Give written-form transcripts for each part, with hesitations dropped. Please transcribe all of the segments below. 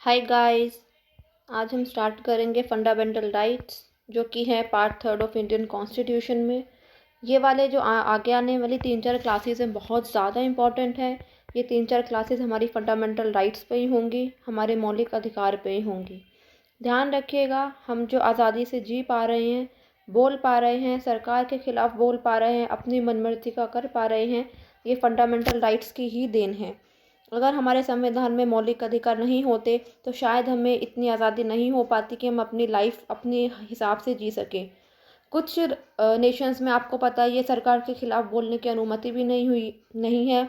Hi guys. आज हम start करेंगे फंडामेंटल राइट्स, जो कि है part third of Indian constitution में। ये वाले जो आगे आने वाली 3-4 क्लासेस हैं बहुत ज़्यादा इम्पॉर्टेंट है। ये 3-4 क्लासेस हमारी फंडामेंटल राइट्स पे ही होंगी, हमारे मौलिक अधिकार पे ही होंगी। ध्यान रखिएगा, हम जो आज़ादी से जी पा रहे हैं, बोल पा रहे हैं, सरकार के खिलाफ बोल पा रहे हैं, अपनी मनमर्जी का कर पा रहे हैं, ये फंडामेंटल राइट्स की ही देन है। अगर हमारे संविधान में मौलिक अधिकार नहीं होते तो शायद हमें इतनी आज़ादी नहीं हो पाती कि हम अपनी लाइफ अपने हिसाब से जी सकें। कुछ नेशंस में आपको पता है ये सरकार के खिलाफ बोलने की अनुमति भी नहीं है।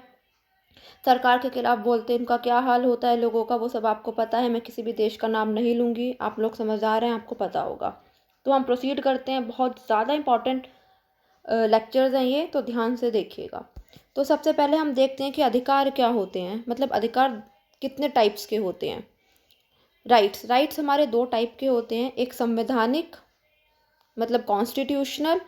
सरकार के खिलाफ बोलते हैं उनका क्या हाल होता है लोगों का, वो सब आपको पता है। मैं किसी भी देश का नाम नहीं लूँगी, आप लोग समझदार हैं, आपको पता होगा। तो हम प्रोसीड करते हैं। बहुत ज़्यादा इंपॉर्टेंट लेक्चर्स हैं ये, तो ध्यान से देखिएगा। तो सबसे पहले हम देखते हैं कि अधिकार क्या होते हैं, मतलब अधिकार कितने टाइप्स के होते हैं। राइट्स हमारे 2 टाइप के होते हैं, एक संवैधानिक मतलब कॉन्स्टिट्यूशनल।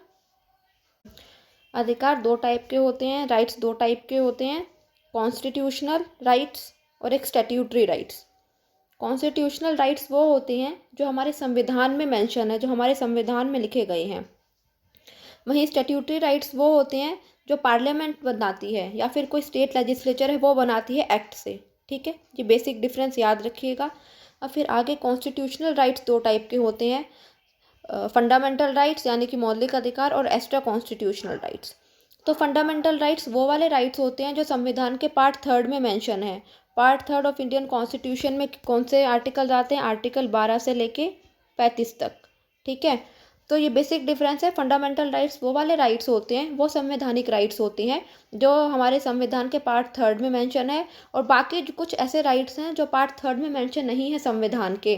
अधिकार 2 टाइप के होते हैं, राइट्स 2 टाइप के होते हैं, कॉन्स्टिट्यूशनल राइट्स और एक स्टैट्यूटरी राइट्स। कॉन्स्टिट्यूशनल राइट्स वो होते हैं जो हमारे संविधान में मेंशन है, जो हमारे संविधान में लिखे गए हैं। वहीं स्टैट्यूटरी राइट्स वो होते हैं जो पार्लियामेंट बनाती है या फिर कोई स्टेट लेजिस्लेचर है वो बनाती है एक्ट से। ठीक है, ये बेसिक डिफरेंस याद रखिएगा। और फिर आगे कॉन्स्टिट्यूशनल राइट्स 2 टाइप के होते हैं, फंडामेंटल राइट्स यानी कि मौलिक अधिकार और एक्स्ट्रा कॉन्स्टिट्यूशनल राइट्स। तो फंडामेंटल राइट्स वो वाले राइट्स होते हैं जो संविधान के पार्ट 3 में मेंशन है। पार्ट 3 ऑफ इंडियन कॉन्स्टिट्यूशन में कौन से आर्टिकल आते हैं? आर्टिकल 12 से लेके 35 तक। ठीक है, तो ये बेसिक डिफरेंस है। फंडामेंटल राइट्स वो वाले राइट्स होते हैं, वो संवैधानिक राइट्स होती हैं जो हमारे संविधान के पार्ट 3 में मेंशन है। और बाकी जो कुछ ऐसे राइट्स हैं जो पार्ट 3 में मेंशन नहीं है संविधान के,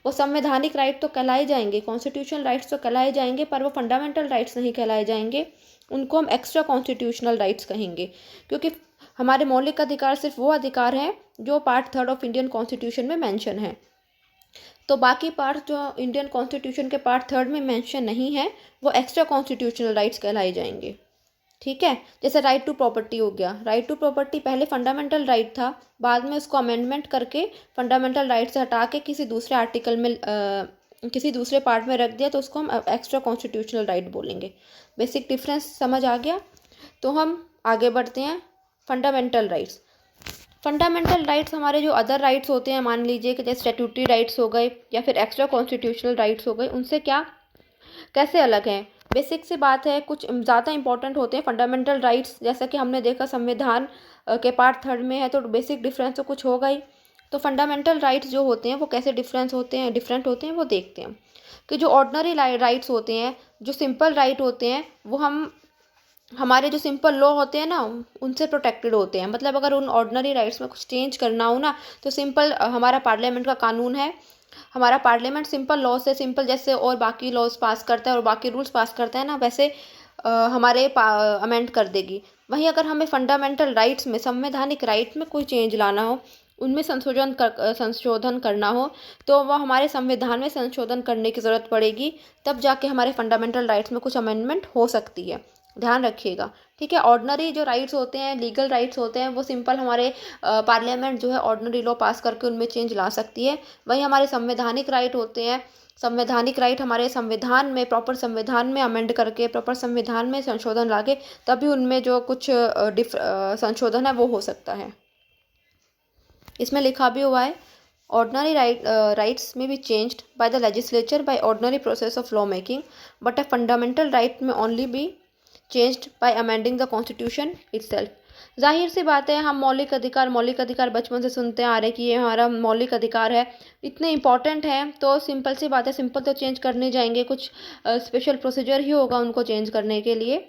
वो संवैधानिक राइट तो कहलाए जाएंगे, कॉन्स्टिट्यूशनल राइट्स तो कहलाए जाएंगे, पर वो फंडामेंटल राइट्स नहीं कहलाए जाएंगे। उनको हम एक्स्ट्रा कॉन्स्टिट्यूशनल राइट्स कहेंगे, क्योंकि हमारे मौलिक अधिकार सिर्फ वो अधिकार हैं जो पार्ट 3 ऑफ इंडियन कॉन्स्टिट्यूशन में मेंशन है। तो बाकी पार्ट जो इंडियन कॉन्स्टिट्यूशन के पार्ट 3 में मेंशन नहीं है वो एक्स्ट्रा कॉन्स्टिट्यूशनल राइट्स कहलाए जाएंगे। ठीक है, जैसे राइट टू प्रॉपर्टी हो गया। राइट टू प्रॉपर्टी पहले फंडामेंटल राइट था, बाद में उसको अमेंडमेंट करके फंडामेंटल राइट से हटा के किसी दूसरे आर्टिकल में किसी दूसरे पार्ट में रख दिया, तो उसको हम एक्स्ट्रा कॉन्स्टिट्यूशनल राइट बोलेंगे। बेसिक डिफरेंस समझ आ गया। तो हम आगे बढ़ते हैं। फंडामेंटल राइट्स हमारे जो अदर राइट्स होते हैं, मान लीजिए कि जैसे स्टैट्यूटरी राइट्स हो गए या फिर एक्स्ट्रा कॉन्स्टिट्यूशनल राइट्स हो गए, उनसे कैसे अलग हैं? बेसिक सी बात है, कुछ ज़्यादा इंपॉर्टेंट होते हैं फंडामेंटल राइट्स। जैसा कि हमने देखा संविधान के पार्ट 3 में है, तो बेसिक डिफरेंस तो कुछ होगा ही। तो फंडामेंटल राइट्स जो होते हैं वो कैसे डिफरेंट होते हैं वो देखते हैं। कि जो ऑर्डिनरी राइट्स होते हैं, जो सिंपल राइट होते हैं, वो हमारे जो सिंपल लॉ होते हैं ना, उनसे प्रोटेक्टेड होते हैं। मतलब अगर उन ऑर्डिनरी राइट्स में कुछ चेंज करना हो ना, तो सिंपल हमारा पार्लियामेंट का कानून है, हमारा पार्लियामेंट सिंपल लॉ से, सिंपल जैसे और बाकी लॉज पास करता है और बाकी रूल्स पास करता है ना, वैसे हमारे अमेंड कर देगी। वहीं अगर हमें फंडामेंटल राइट्स में, संवैधानिक राइट में कोई चेंज लाना हो, उनमें संशोधन करना हो, तो वह हमारे संविधान में संशोधन करने की ज़रूरत पड़ेगी, तब जाके हमारे फंडामेंटल राइट्स में कुछ अमेंडमेंट हो सकती है। ध्यान रखिएगा। ठीक है, ऑर्डिनरी जो राइट्स होते हैं, लीगल राइट्स होते हैं, वो सिंपल हमारे पार्लियामेंट जो है ऑर्डिनरी लॉ पास करके उनमें चेंज ला सकती है। वहीं हमारे संवैधानिक राइट होते हैं, संवैधानिक राइट हमारे संविधान में, प्रॉपर संविधान में अमेंड करके, प्रॉपर संविधान में संशोधन लाके, तभी उनमें जो कुछ संशोधन है वो हो सकता है। इसमें लिखा भी हुआ है, ordinary rights may be changed by the legislature by ordinary process of law making, but a fundamental right may only be changed by amending the constitution itself. जाहिर सी बात है, हम मौलिक अधिकार बचपन से सुनते आ रहे कि ये हमारा मौलिक अधिकार है, इतने इंपॉर्टेंट है, तो सिंपल सी बात है, सिंपल तो चेंज करने जाएंगे, कुछ स्पेशल प्रोसीजर ही होगा उनको चेंज करने के लिए।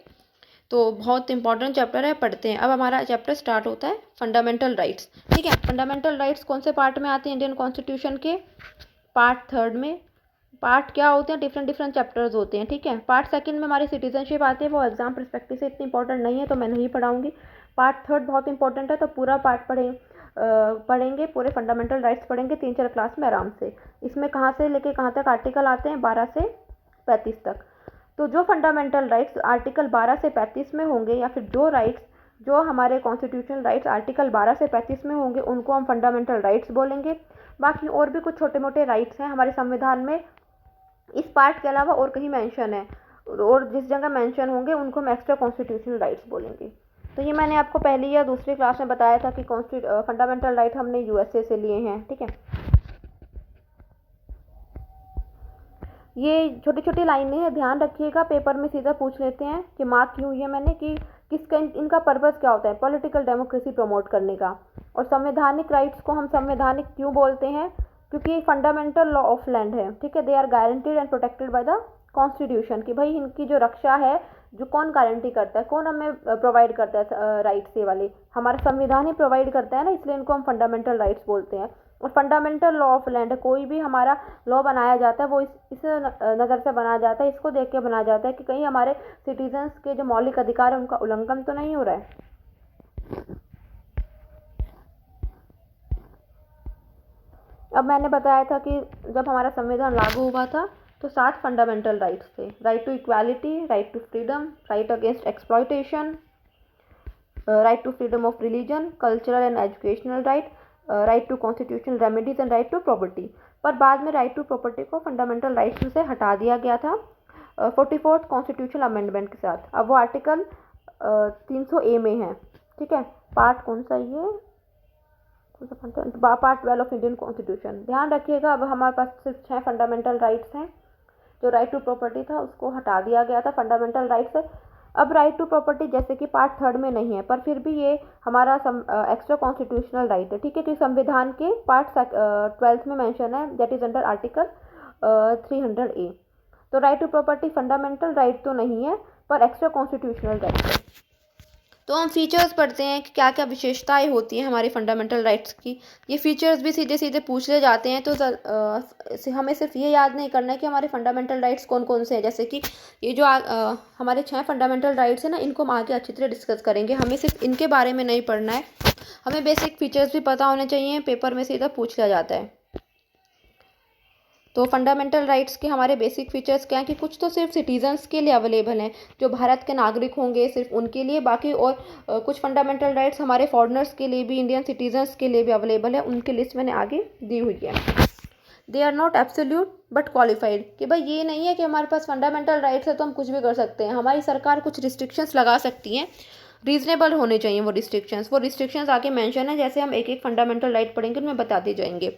तो बहुत इंपॉर्टेंट चैप्टर है, पढ़ते हैं। अब हमारा चैप्टर स्टार्ट होता है फंडामेंटल राइट्स। ठीक है, फंडामेंटल राइट्स कौन से पार्ट में आते हैं? इंडियन कॉन्स्टिट्यूशन के पार्ट 3 में। पार्ट क्या होते हैं? डिफरेंट चैप्टर्स होते हैं। ठीक है, पार्ट 2 में हमारी सिटीजनशिप आती है, वो एग्जाम परस्पेक्टिव से इतनी इंपॉर्टेंट नहीं है, तो मैं नहीं पढ़ाऊंगी। पार्ट 3 बहुत इंपॉर्टेंट है, तो पूरा पार्ट पढ़ेंगे, पूरे फंडामेंटल राइट्स पढ़ेंगे 3-4 क्लास में आराम से। इसमें कहाँ से लेके कहाँ तक आर्टिकल आते हैं? 12 से 35 तक। तो जो फंडामेंटल राइट्स आर्टिकल 12 से 35 में होंगे, या फिर जो हमारे कॉन्स्टिट्यूशनल राइट्स आर्टिकल 12 से 35 में होंगे, उनको हम फंडामेंटल राइट्स बोलेंगे। बाकी और भी कुछ छोटे मोटे राइट्स हैं हमारे संविधान में, इस पार्ट के अलावा और कहीं मेंशन है, और जिस जगह मेंशन होंगे उनको हम एक्स्ट्रा कॉन्स्टिट्यूशनल राइट्स बोलेंगे। तो ये मैंने आपको पहली या दूसरी क्लास में बताया था कि फंडामेंटल राइट हमने यूएसए से लिए हैं, ठीक है। ये छोटी छोटी लाइनें हैं, ध्यान रखिएगा, पेपर में सीधा पूछ लेते हैं कि मार्क क्यों हुई है मैंने कि किसका इनका पर्पस क्या होता है, पॉलिटिकल डेमोक्रेसी प्रमोट करने का। और संवैधानिक राइट्स को हम संवैधानिक क्यों बोलते हैं, क्योंकि ये फंडामेंटल लॉ ऑफ लैंड है, ठीक है। They are guaranteed and protected by the constitution, कि भाई इनकी जो रक्षा है जो कौन गारंटी करता है, कौन हमें प्रोवाइड करता है राइट्स, ये वाले हमारा संविधान ही प्रोवाइड करता है ना, इसलिए इनको हम फंडामेंटल राइट्स बोलते हैं। और फंडामेंटल लॉ ऑफ लैंड, कोई भी हमारा लॉ बनाया जाता है वो इस नज़र से बनाया जाता है, इसको देख के बनाया जाता है कि कहीं हमारे सिटीजन्स के जो मौलिक अधिकार है उनका उल्लंघन तो नहीं हो रहा है। अब मैंने बताया था कि जब हमारा संविधान लागू हुआ था तो 7 फंडामेंटल राइट्स थे, right to equality, right to freedom, right against exploitation, right to freedom of religion, cultural and educational right, right to constitutional remedies and right to property. पर बाद में राइट टू प्रॉपर्टी को fundamental rights में से हटा दिया गया था 44th कॉन्स्टिट्यूशनल अमेंडमेंट के साथ। अब वो आर्टिकल 300A में है, ठीक है। पार्ट कौन सा, ये पार्ट 12 ऑफ इंडियन कॉन्स्टिट्यूशन। ध्यान रखिएगा, अब हमारे पास सिर्फ 6 फंडामेंटल राइट्स हैं। जो राइट टू प्रॉपर्टी था उसको हटा दिया गया था फंडामेंटल राइट से। अब राइट टू प्रॉपर्टी जैसे कि पार्ट 3 में नहीं है, पर फिर भी ये हमारा एक्स्ट्रा कॉन्स्टिट्यूशनल राइट है, ठीक है, क्योंकि संविधान के पार्ट 12 में मेंशन है, that is under article 300A। तो right to property fundamental right तो नहीं है, पर एक्स्ट्रा कॉन्स्टिट्यूशनल राइट है। तो हम फीचर्स पढ़ते हैं कि क्या क्या विशेषताएं होती हैं हमारे फंडामेंटल राइट्स की। ये फीचर्स भी सीधे सीधे पूछ ले जाते हैं, तो हमें सिर्फ ये याद नहीं करना है कि हमारे फंडामेंटल राइट्स कौन कौन से हैं। जैसे कि ये जो हमारे 6 फंडामेंटल राइट्स हैं ना, इनको हम आगे अच्छी तरह डिस्कस करेंगे। हमें सिर्फ इनके बारे में नहीं पढ़ना है, हमें बेसिक फीचर्स भी पता होने चाहिए, पेपर में सीधा पूछ लिया जाता है। तो फंडामेंटल राइट्स के हमारे बेसिक फीचर्स क्या हैं कि कुछ तो सिर्फ सिटीजन्स के लिए अवेलेबल हैं, जो भारत के नागरिक होंगे सिर्फ उनके लिए। बाकी और कुछ फंडामेंटल राइट्स हमारे फॉरेनर्स के लिए भी, इंडियन सिटीजन्स के लिए भी अवेलेबल है, उनकी लिस्ट मैंने आगे दी हुई है। They are not absolute but qualified, कि भाई ये नहीं है कि हमारे पास फंडामेंटल राइट्स है तो हम कुछ भी कर सकते हैं। हमारी सरकार कुछ रिस्ट्रिक्शंस लगा सकती हैं, रीजनेबल होने चाहिए वो रिस्ट्रिक्शंस आगे मेंशन है। जैसे हम एक एक फंडामेंटल राइट पढ़ेंगे उनमें बताते जाएंगे।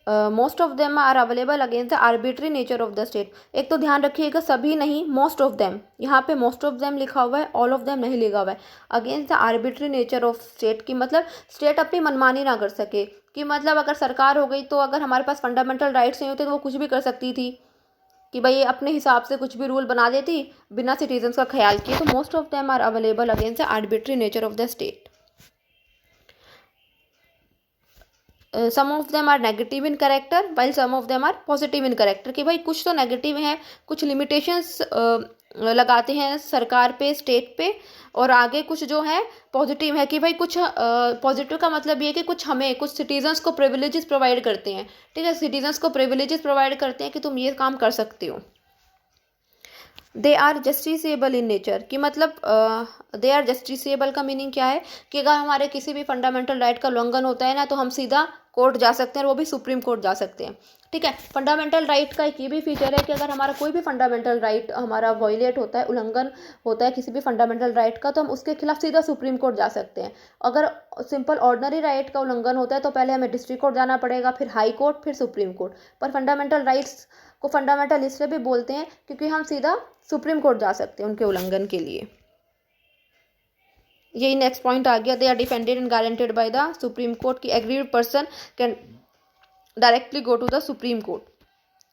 Most of them are available against the arbitrary nature of the state. एक तो ध्यान रखिएगा, सभी नहीं, मोस्ट ऑफ देम, यहाँ पे मोस्ट ऑफ देम लिखा हुआ है, ऑल ऑफ देम नहीं लिखा हुआ है। Against the arbitrary nature of state की मतलब स्टेट अपनी मनमानी ना कर सके, कि मतलब अगर सरकार हो गई तो अगर हमारे पास फंडामेंटल राइट्स नहीं होते तो वो कुछ भी कर सकती थी, कि भाई अपने हिसाब से कुछ भी रूल बना देती बिना सिटीजन्स का ख्याल किए। तो most of them are available against the arbitrary nature of the state. Some of them are negative in character while some of them are positive in character, कि भाई कुछ तो नेगेटिव हैं, कुछ लिमिटेशंस लगाते हैं सरकार पे, स्टेट पे, और आगे कुछ जो है पॉजिटिव है, कि भाई कुछ पॉजिटिव का मतलब ये कि कुछ हमें कुछ सिटीजन्स को प्रिविलेजेस प्रोवाइड करते हैं, ठीक है, सिटीजन्स को प्रिविलेजेस प्रोवाइड करते हैं कि तुम ये काम कर सकते हो। They are justiciable in nature, कि मतलब दे आर जस्टिसेबल का मीनिंग क्या है कि अगर हमारे किसी भी फंडामेंटल राइट का उल्लंघन होता है ना, तो हम सीधा कोर्ट जा सकते हैं, और वो भी सुप्रीम कोर्ट जा सकते हैं, ठीक है। फंडामेंटल राइट का एक ये भी फीचर है कि अगर हमारा कोई भी फंडामेंटल राइट हमारा वायलेट होता है, उल्लंघन होता है किसी भी फंडामेंटल राइट का, तो हम उसके खिलाफ सीधा सुप्रीम कोर्ट जा सकते हैं। अगर सिंपल ऑर्डिनरी राइट का उल्लंघन होता है तो पहले हमें डिस्ट्रिक्ट कोर्ट जाना पड़ेगा, फिर हाई कोर्ट, फिर सुप्रीम कोर्ट। पर फंडामेंटल राइट्स को फंडामेंटल इसलिए भी बोलते हैं क्योंकि हम सीधा सुप्रीम कोर्ट जा सकते हैं उनके उल्लंघन के लिए। यही नेक्स्ट पॉइंट आ गया, they are defended and guaranteed by the supreme court, की aggrieved person can directly go to the supreme court,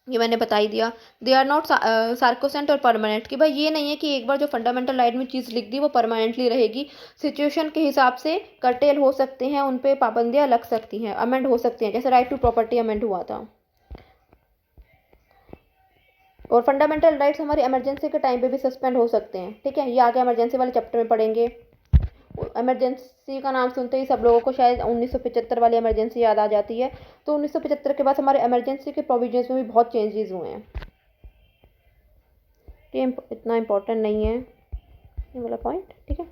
ये मैंने बता ही दिया। दे आर नॉट सार्कोसेंट और परमानेंट, कि भाई ये नहीं है कि एक बार जो फंडामेंटल राइट में चीज़ लिख दी वो परमानेंटली रहेगी। सिचुएशन के हिसाब से कर्टेल हो सकते हैं, उन पर पाबंदियाँ लग सकती हैं, अमेंड हो सकती हैं, जैसे राइट टू प्रॉपर्टी अमेंड हुआ था। और फंडामेंटल राइट्स हमारी इमरजेंसी के टाइम पे भी सस्पेंड हो सकते हैं, ठीक है, ये आगे इमरजेंसी वाले चैप्टर में पढ़ेंगे। इमरजेंसी का नाम सुनते ही सब लोगों को शायद 1975 वाली इमरजेंसी याद आ जाती है। तो 1975 के बाद हमारे इमरजेंसी के प्रोविजंस में भी बहुत चेंजेस हुए हैं, ये इतना इम्पोर्टेंट नहीं है ये वाला पॉइंट, ठीक है।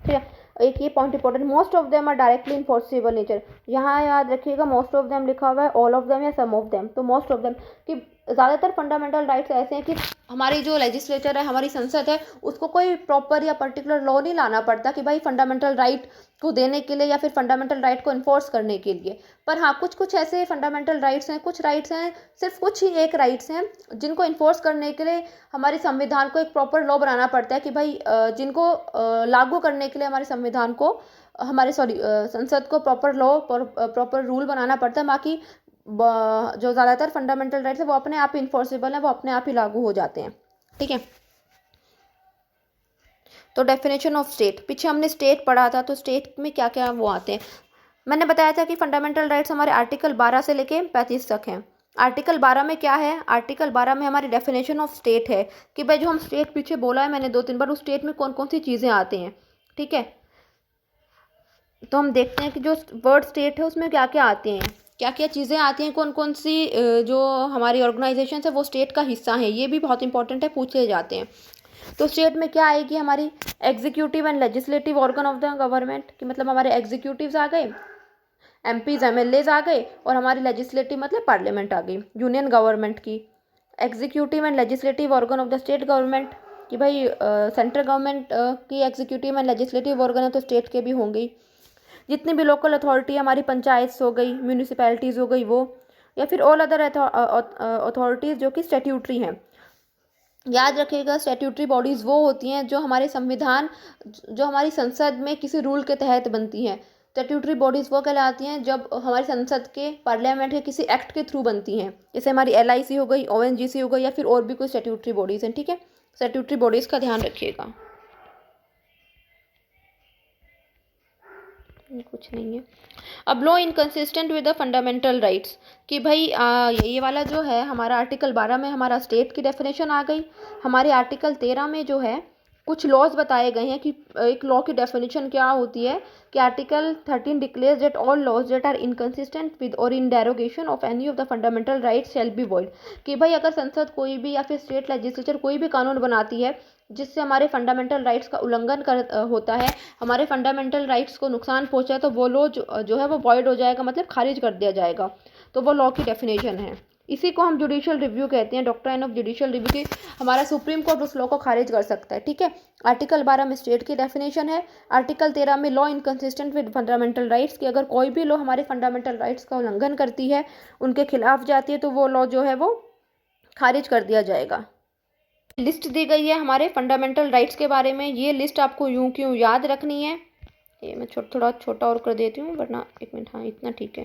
ठीक है। एक ये point important, most of them are directly enforceable nature. यहाँ याद रखिएगा मोस्ट ऑफ देम लिखा हुआ है, ऑल ऑफ देम या सम ऑफ देम, तो मोस्ट ऑफ देम कि ज़्यादातर फंडामेंटल राइट्स ऐसे हैं कि हमारी जो लेजिस्लेचर है, हमारी संसद है, उसको कोई प्रॉपर या पर्टिकुलर लॉ नहीं लाना पड़ता कि भाई फंडामेंटल राइट को देने के लिए या फिर फंडामेंटल राइट को इन्फोर्स करने के लिए। पर हाँ, कुछ कुछ ऐसे फंडामेंटल राइट्स हैं, कुछ राइट्स हैं, सिर्फ कुछ ही एक राइट्स हैं जिनको इन्फोर्स करने के लिए हमारे संविधान को एक प्रॉपर लॉ बनाना पड़ता है कि भाई जिनको लागू करने के लिए हमारे संविधान को संसद को प्रॉपर रूल बनाना पड़ता है। बाकी जो ज़्यादातर फंडामेंटल राइट्स है वो अपने आप ही इन्फोर्सेबल है, वो अपने आप ही लागू हो जाते हैं। ठीक है। तो डेफिनेशन ऑफ स्टेट, पीछे हमने स्टेट पढ़ा था, तो स्टेट में क्या क्या वो आते हैं। मैंने बताया था कि फंडामेंटल राइट्स हमारे आर्टिकल 12 से लेके 35 तक हैं। आर्टिकल 12 में क्या है, आर्टिकल 12 में हमारी डेफिनेशन ऑफ स्टेट है कि भाई जो हम स्टेट पीछे बोला है मैंने 2-3 बार, उस स्टेट में कौन कौन सी चीज़ें आती हैं। ठीक है। तो हम देखते हैं कि जो वर्ड स्टेट है उसमें क्या क्या आती हैं, क्या क्या चीज़ें आती हैं, कौन कौन सी जो हमारी ऑर्गेनाइजेशन है वो स्टेट का हिस्सा है, ये भी बहुत इंपॉर्टेंट है, पूछे जाते हैं। तो स्टेट में क्या आएगी, हमारी executive and legislative organ of the government, कि मतलब हमारे एग्जीक्यूटिव्स आ गए, एमपीज एमएलएज आ गए, और हमारी लेजिस्लेटिव मतलब पार्लियामेंट आ गई, यूनियन गवर्नमेंट की। Executive and legislative organ of the state government, कि भाई सेंट्रल गवर्नमेंट की एग्जीक्यूटिव एंड लेजिस्लेटिव ऑर्गन है तो स्टेट के भी होंगे। जितनी भी लोकल अथॉरिटी हमारी पंचायत हो गई, म्यूनिसिपैलिटीज़ हो गई वो, या फिर ऑल अदर अथॉरिटीज़ जो कि स्टैट्यूटरी हैं। याद रखिएगा स्टैट्यूटरी बॉडीज़ वो होती हैं जो हमारे संविधान, जो हमारी संसद में किसी रूल के तहत बनती हैं। स्टैट्यूटरी बॉडीज़ वो कहलाती हैं जब हमारी संसद के, पार्लियामेंट के किसी एक्ट के थ्रू बनती हैं, जैसे हमारी एलआईसी हो गई, ओएनजीसी हो गई, या फिर और भी कोई स्टैट्यूटरी बॉडीज़ हैं। ठीक है। स्टैट्यूटरी बॉडीज़ का ध्यान रखिएगा। कुछ नहीं है। अब law inconsistent with the fundamental rights, कि भाई ये वाला जो है हमारा आर्टिकल 12 में हमारा स्टेट की डेफिनेशन आ गई। हमारे आर्टिकल 13 में जो है कुछ लॉज बताए गए हैं कि एक लॉ की डेफिनेशन क्या होती है, कि article 13 declares that all laws that are inconsistent with or in derogation of any of the fundamental rights shall be void, कि भाई अगर संसद कोई भी या फिर स्टेट लेजिस्लेचर कोई भी कानून बनाती है जिससे हमारे फंडामेंटल राइट्स का उल्लंघन होता है, हमारे फंडामेंटल राइट्स को नुकसान पहुंचा है, तो वो लॉ जो है वो वॉइड हो जाएगा, मतलब खारिज कर दिया जाएगा। तो वो लॉ की डेफिनेशन है। इसी को हम जुडिशियल रिव्यू कहते हैं, डॉक्ट्राइन ऑफ जुडिशियल रिव्यू, की हमारा सुप्रीम कोर्ट उस लॉ को खारिज कर सकता है। ठीक है। आर्टिकल 12 में स्टेट की डेफिनेशन है। आर्टिकल 13 में law inconsistent with fundamental rights, की अगर कोई भी लॉ हमारे फंडामेंटल राइट्स का उल्लंघन करती है, उनके खिलाफ जाती है, तो वो लॉ जो है वो खारिज कर दिया जाएगा। लिस्ट दी गई है हमारे फंडामेंटल राइट्स के बारे में। ये लिस्ट आपको यूं क्यों याद रखनी है, ये मैं थोड़ा छोटा और कर देती हूँ, वरना 1 मिनट, हाँ इतना ठीक है,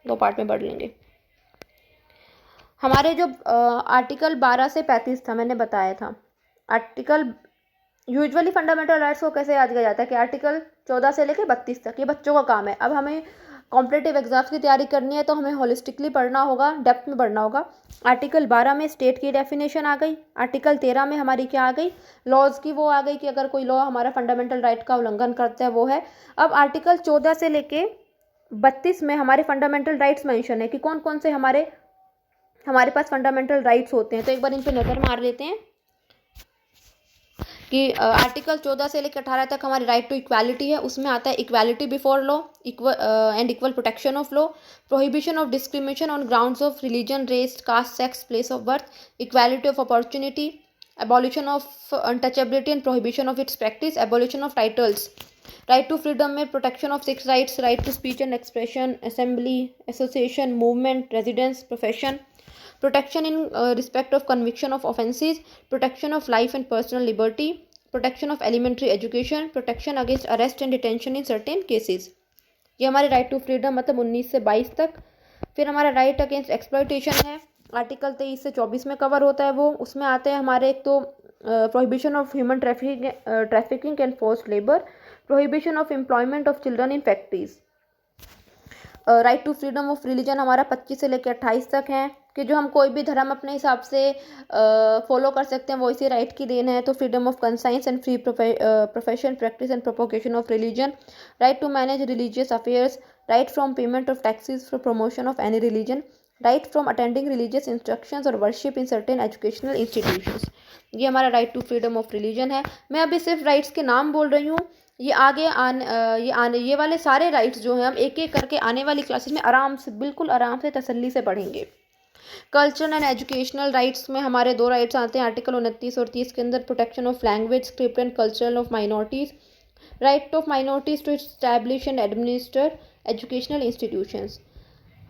2 पार्ट में बढ़ लेंगे। हमारे जो आर्टिकल 12 से 35 था, मैंने बताया था आर्टिकल, यूजुअली फंडामेंटल राइट्स को कैसे याद किया जाता है कि आर्टिकल 14 से लेकर 32 तक ये बच्चों का काम है। अब हमें कॉम्पिटेटिव एग्जाम्स की तैयारी करनी है तो हमें होलिस्टिकली पढ़ना होगा, डेप्थ में पढ़ना होगा। आर्टिकल 12 में स्टेट की डेफिनेशन आ गई। आर्टिकल 13 में हमारी क्या आ गई, लॉज की वो आ गई कि अगर कोई लॉ हमारा फंडामेंटल राइट का उल्लंघन करता है वो है। अब आर्टिकल 14 से लेके 32 में हमारे फंडामेंटल राइट्स मेंशन है कि कौन कौन से हमारे पास फंडामेंटल राइट्स होते हैं। तो एक बार इन पर नज़र मार लेते हैं कि आर्टिकल 14 से लेकर 18 तक हमारी राइट टू इक्वालिटी है। उसमें आता है equality before law, equal protection of law, prohibition of discrimination on grounds of religion, race, caste, sex, place of birth, equality of opportunity, abolition of untouchability and prohibition of its practice, abolition of titles, right to freedom में protection of 6 rights, right to speech and expression, assembly, association, movement, residence, profession, protection in respect of conviction of offences, protection of life and personal liberty, protection of elementary education, protection against arrest and detention in certain cases। ये हमारे right to freedom मतलब 19 से 22 तक। फिर हमारा right against exploitation है, article 23 से 24 में कवर होता है वो। उसमें आते हैं हमारे एक तो prohibition of human trafficking and forced labour, prohibition of employment of children in factories. Right to freedom of religion हमारा 25 से लेकर 28 तक है कि जो हम कोई भी धर्म अपने हिसाब से फॉलो कर सकते हैं, वो इसी राइट की देन है। तो freedom of conscience and free profession, practice and propagation of religion, right to manage religious affairs, right from payment of taxes for promotion of any religion, right from attending religious instructions or worship in certain educational institutions. ये हमारा right to freedom of religion है। मैं अभी सिर्फ rights के नाम बोल रही हूँ, ये वाले सारे राइट्स जो हैं हम एक एक करके आने वाली क्लासेस में बिल्कुल आराम से तसल्ली से पढ़ेंगे। कल्चरल एंड एजुकेशनल राइट्स में हमारे 2 राइट्स आते हैं आर्टिकल 29 और 30 के अंदर, protection of language, script and cultural of minorities, right of minorities to establish and administer educational institutions.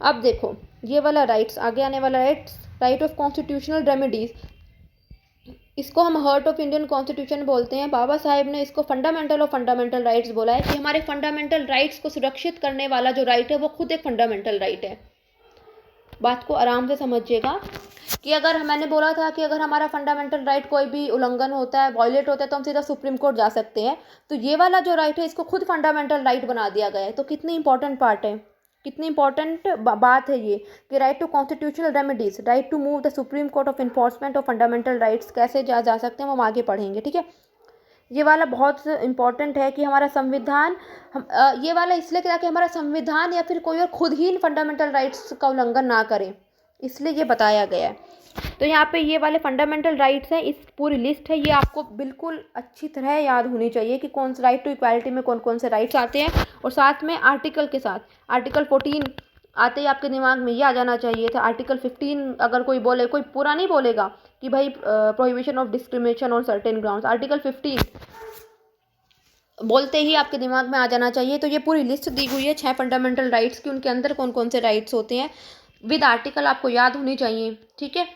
अब देखो ये वाला राइट्स, आगे आने वाला rights, right of constitutional remedies, इसको हम हार्ट ऑफ इंडियन कॉन्स्टिट्यूशन बोलते हैं। बाबा साहेब ने इसको फंडामेंटल ऑफ फंडामेंटल राइट्स बोला है कि हमारे फंडामेंटल राइट्स को सुरक्षित करने वाला जो राइट है वो खुद एक फंडामेंटल राइट है। बात को आराम से समझिएगा कि अगर मैंने बोला था कि अगर हमारा फंडामेंटल राइट कोई भी उल्लंघन होता है, वायलेट होता है, तो हम सीधा सुप्रीम कोर्ट जा सकते हैं। तो ये वाला जो राइट है इसको खुद फंडामेंटल राइट बना दिया गया है। तो कितनी इंपॉर्टेंट पार्ट है, कितनी इंपॉर्टेंट बात है ये कि right to constitutional remedies, right to move the supreme court of enforcement of fundamental rights कैसे जा सकते हैं हम आगे पढ़ेंगे। ठीक है, ये वाला बहुत इंपॉर्टेंट है कि हमारा संविधान ये वाला इसलिए कि ताकि हमारा संविधान या फिर कोई और खुद ही इन फंडामेंटल राइट्स का उल्लंघन ना करे, इसलिए ये बताया गया है। तो यहाँ पे ये वाले फंडामेंटल राइट्स हैं, इस पूरी लिस्ट है, ये आपको बिल्कुल अच्छी तरह याद होनी चाहिए कि कौन से राइट टू इक्वालिटी में कौन कौन से राइट्स आते हैं। और साथ में आर्टिकल के साथ आर्टिकल 14 आते ही आपके दिमाग में ये आ जाना चाहिए था। आर्टिकल 15 अगर कोई बोले, कोई पूरा नहीं बोलेगा कि भाई prohibition of discrimination on certain grounds, article 15 बोलते ही आपके दिमाग में आ जाना चाहिए। तो ये पूरी लिस्ट दी हुई है 6 फंडामेंटल राइट्स की, उनके अंदर कौन कौन से राइट्स होते हैं विद आर्टिकल आपको याद होनी चाहिए। ठीक है,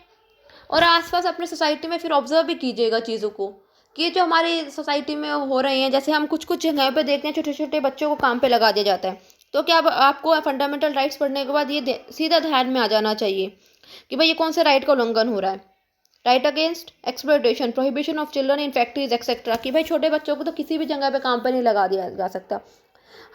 और आसपास अपने सोसाइटी में फिर ऑब्जर्व भी कीजिएगा चीज़ों को कि जो हमारी सोसाइटी में हो रहे हैं। जैसे हम कुछ कुछ जगह पे देखते हैं छोटे छोटे बच्चों को काम पे लगा दिया जाता है, तो क्या आपको फंडामेंटल राइट्स पढ़ने के बाद ये सीधा ध्यान में आ जाना चाहिए कि भाई ये कौन से राइट का उल्लंघन हो रहा है। Right against exploitation, prohibition of children in factories etcetera, कि भाई छोटे बच्चों को तो किसी भी जगह पे काम पे नहीं लगा दिया जा सकता।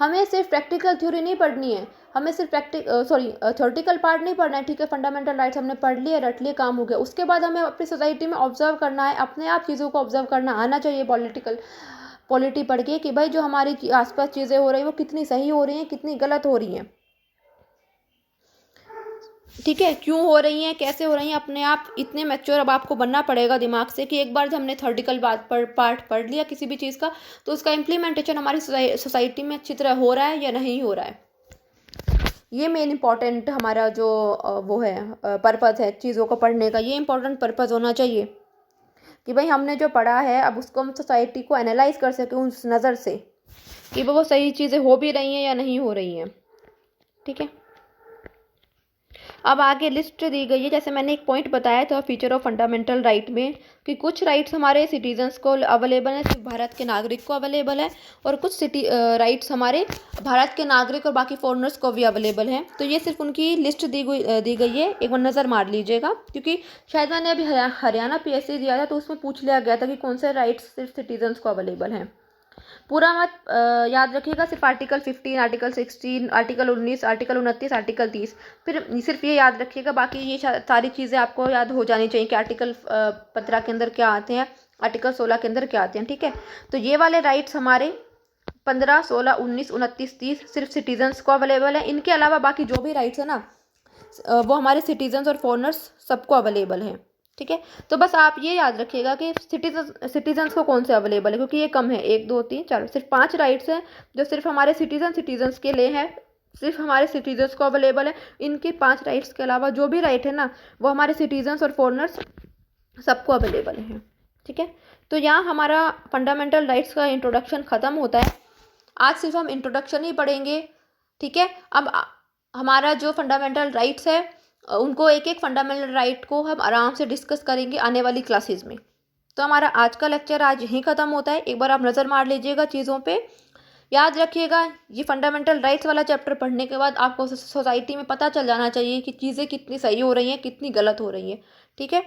हमें सिर्फ प्रैक्टिकल थ्योरी नहीं पढ़नी है, हमें सिर्फ थ्योरेटिकल पार्ट नहीं पढ़ना है। ठीक है, फंडामेंटल राइट्स हमने पढ़ लिए, रट लिए, काम हो गया। उसके बाद हमें अपनी सोसाइटी में ऑब्जर्व करना है, अपने आप चीज़ों को ऑब्जर्व करना आना चाहिए पॉलिटी पढ़ के कि भाई जो हमारी आसपास चीज़ें हो रही हैं वो कितनी सही हो रही हैं, कितनी गलत हो रही हैं। ठीक है, क्यों हो रही हैं, कैसे हो रही हैं। अपने आप इतने मैच्योर अब आपको बनना पड़ेगा दिमाग से कि एक बार जब हमने थ्योरेटिकल पार्ट पढ़ लिया किसी भी चीज़ का, तो उसका इम्प्लीमेंटेशन हमारी सोसाइटी में अच्छी तरह हो रहा है या नहीं हो रहा है। ये मेन इंपॉर्टेंट हमारा जो वो है पर्पज़ है चीज़ों को पढ़ने का, ये इंपॉर्टेंट पर्पज़ होना चाहिए कि भाई हमने जो पढ़ा है अब उसको हम सोसाइटी को एनालाइज कर सकें उस नज़र से कि वो सही चीज़ें हो भी रही हैं या नहीं हो रही हैं। ठीक है, अब आगे लिस्ट दी गई है। जैसे मैंने एक पॉइंट बताया था फीचर ऑफ फंडामेंटल राइट में कि कुछ राइट्स हमारे सिटीजन्स को अवेलेबल है, सिर्फ भारत के नागरिक को अवेलेबल है, और कुछ राइट्स हमारे भारत के नागरिक और बाकी फॉरेनर्स को भी अवेलेबल हैं। तो ये सिर्फ उनकी लिस्ट दी गई है, एक बार नज़र मार लीजिएगा, क्योंकि शायद मैंने अभी हरियाणा PSC दिया था तो उसमें पूछ लिया गया था कि कौन से राइट्स सिर्फ सिटीजन्स को अवेलेबल हैं। पूरा मत याद रखिएगा, सिर्फ article 15, article 16, article 19, article 29, article 30, फिर सिर्फ ये याद रखिएगा। बाकी ये सारी चीज़ें आपको याद हो जानी चाहिए कि आर्टिकल 15 के अंदर क्या आते हैं, आर्टिकल 16 के अंदर क्या आते हैं। ठीक है, तो ये वाले राइट्स हमारे 15, 16, 19, 29, 30 सिर्फ सिटीजन्स को अवेलेबल है। इनके अलावा बाकी जो भी राइट्स है ना वो हमारे सिटीजन्स और फॉरेनर्स सबको अवेलेबल हैं। ठीक है, तो बस आप ये याद रखिएगा कि सिटीजन्स को कौन से अवेलेबल है, क्योंकि ये कम है, 1, 2, 3, 4, सिर्फ 5 राइट्स हैं जो सिर्फ हमारे सिटीजन्स के लिए हैं, सिर्फ हमारे सिटीजन्स को अवेलेबल है। इनके 5 राइट्स के अलावा जो भी राइट है ना वो हमारे सिटीजन्स और फॉरेनर्स सबको अवेलेबल है। ठीक है, तो यहाँ हमारा फंडामेंटल राइट्स का इंट्रोडक्शन ख़त्म होता है। आज सिर्फ हम इंट्रोडक्शन ही पढ़ेंगे। ठीक है, अब हमारा जो फंडामेंटल राइट्स है उनको एक एक फंडामेंटल राइट को हम आराम से डिस्कस करेंगे आने वाली क्लासेस में। तो हमारा आज का लेक्चर आज यहीं ख़त्म होता है। एक बार आप नज़र मार लीजिएगा चीज़ों पे, याद रखिएगा ये फंडामेंटल राइट्स वाला चैप्टर पढ़ने के बाद आपको सोसाइटी में पता चल जाना चाहिए कि चीज़ें कितनी सही हो रही हैं, कितनी गलत हो रही हैं। ठीक है,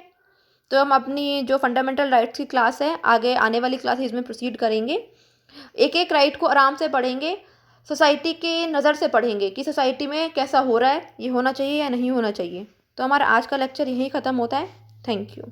तो हम अपनी जो फंडामेंटल राइट्स की क्लास है आगे आने वाली क्लासेज में प्रोसीड करेंगे। एक एक राइट को आराम से पढ़ेंगे, सोसाइटी के नज़र से पढ़ेंगे कि सोसाइटी में कैसा हो रहा है, ये होना चाहिए या नहीं होना चाहिए। तो हमारा आज का लेक्चर यहीं ख़त्म होता है। Thank you.